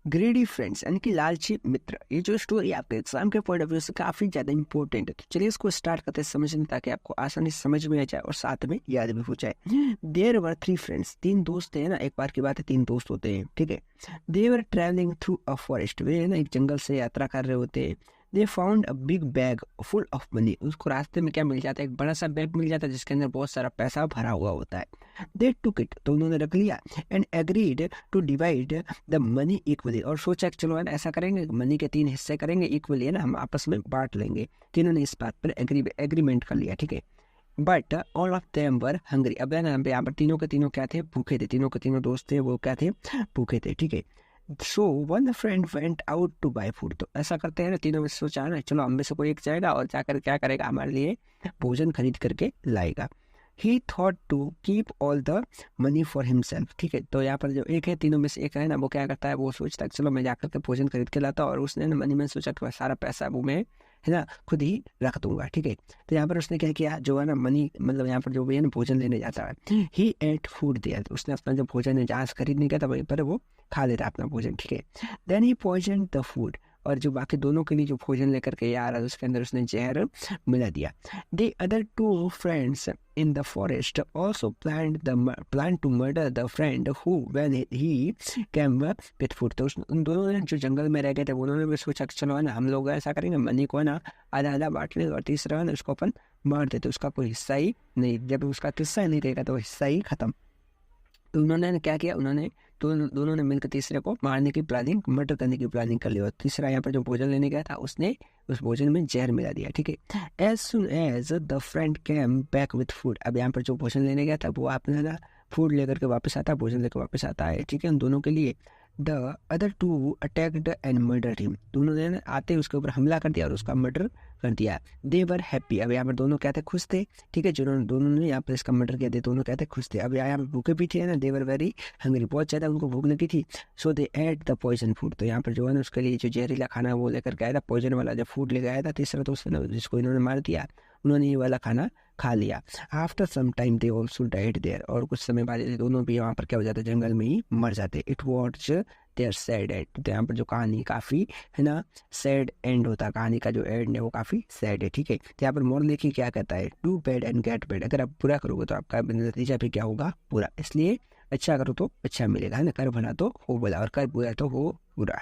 ग्रेडी friends यानी कि लालची मित्र। ये जो स्टोरी आपके एग्जाम के पॉइंट ऑफ व्यू से काफी ज्यादा इंपॉर्टेंट है, तो चलिए इसको स्टार्ट करते हैं समझने, ताकि आपको आसानी से समझ में आ जाए और साथ में याद भी हो जाए। देयर वर थ्री फ्रेंड्स, तीन दोस्त हैं ना, एक बार की बात है, तीन दोस्त होते हैं, ठीक है। दे वर ट्रेवलिंग थ्रू अ फॉरेस्ट, वे है ना एक जंगल से यात्रा कर रहे होते हैं। They found a big bag full of money, उसको रास्ते में क्या मिल जाता है, एक बड़ा सा बैग मिल जाता है जिसके अंदर बहुत सारा पैसा भरा हुआ होता है। दे टुक इट, तो उन्होंने रख लिया। And agreed to divide the money equally, और सोचा कि चलो है ना ऐसा करेंगे, मनी के तीन हिस्से करेंगे इक्वली, है ना हम आपस में बांट लेंगे। तीनों ने इस बात पर एग्रीमेंट कर लिया, ठीक है। But all of them were hungry, अब है ना यहाँ पर तीनों के तीनों क्या थे, भूखे थे। तीनों के तीनों दोस्त थे, वो क्या थे, भूखे थे, ठीक है। So one friend went out to buy food, तो ऐसा करते हैं ना, तीनों में से सोचा ना चलो हम में से कोई एक जाएगा और जाकर क्या करेगा, हमारे लिए भोजन खरीद करके लाएगा। He thought to keep all the money for himself, ठीक है। तो यहाँ पर जो एक है, तीनों में से एक है ना, वो क्या करता है, वो सोचता है कि चलो मैं जाकर के भोजन खरीद के लाता हूँ, और उसने ना मनी में सोचा कि सारा पैसा वो मैं है ना खुद ही रख दूंगा, ठीक है। तो यहाँ पर उसने क्या किया, जो है ना मनी मतलब यहाँ पर जो भी है ना भोजन लेने जाता है, ही एट फूड देयर, उसने अपना जो भोजन है जहाँ से खरीदने गया था वहीं पर वो खा लेता अपना भोजन, ठीक है। Then he poison the food, और जो बाकी दोनों के लिए जो भोजन लेकर के आ रहा है उसके अंदर उसने जहर मिला दिया। The other two friends in the forest also planned to murder the friend who when he came with food, तो उन दोनों ने जो जंगल में रह गए थे उन्होंने भी सोचा कि चलो है ना हम लोग ऐसा करेंगे, मनी को है ना आधा आधा बांट लेंगे, और तीसरा है ना उसको अपन मार देते, उसका कोई हिस्सा ही नहीं, जब उसका किस्सा ही नहीं रहेगा तो हिस्सा ही खत्म। तो उन्होंने क्या किया, उन्होंने दोनों ने मिलकर तीसरे को मारने की प्लानिंग, मर्डर करने की प्लानिंग कर ली, और तीसरा यहाँ पर जो भोजन लेने गया था उसने उस भोजन में जहर मिला दिया, ठीक है। As soon as the friend came back with food, अब यहाँ पर जो भोजन लेने गया था वो आपने ना फूड लेकर के वापस आता है, भोजन लेकर वापस आता है, ठीक है, उन दोनों के लिए। The other two attacked and murder him, दोनों ने आते उसके ऊपर हमला कर दिया और उसका मर्डर कर दिया। दे वर हैप्पी, अब यहाँ पर दोनों क्या थे, खुश थे, ठीक है। जिन्होंने दोनों ने यहाँ पर इसका मर्डर किया थे दोनों क्या थे, खुश थे। अब यहाँ पर भूखे भी थे ना, दे वर वेरी हंग्री, बहुत ज़्यादा उनको भूख लगी थी। सो दे एट द पॉइजन फूड, तो यहाँ पर जो है ना उसके लिए जो जहरीला खाना वो लेकर के आया था, पॉइजन वाला जो फूड लेकर आया था तीसरा, तो उसने जिसको इन्होंने मार दिया, उन्होंने ये वाला खाना खा लिया। After some time they also died there, और कुछ समय बाद ये दोनों भी यहाँ पर क्या हो जाते, जंगल में ही मर जाते। It was their sad end, तो यहाँ पर जो कहानी काफ़ी है ना सैड एंड होता है, कहानी का जो एंड है वो काफ़ी सैड है, ठीक है। तो यहाँ पर मोरल देखिए क्या कहता है, do bad and gate bad, अगर आप बुरा करोगे तो आपका नतीजा भी क्या होगा, बुरा। इसलिए अच्छा करो तो अच्छा मिलेगा, है ना, कर भला तो हो भला और कर बुरा तो हो बुरा।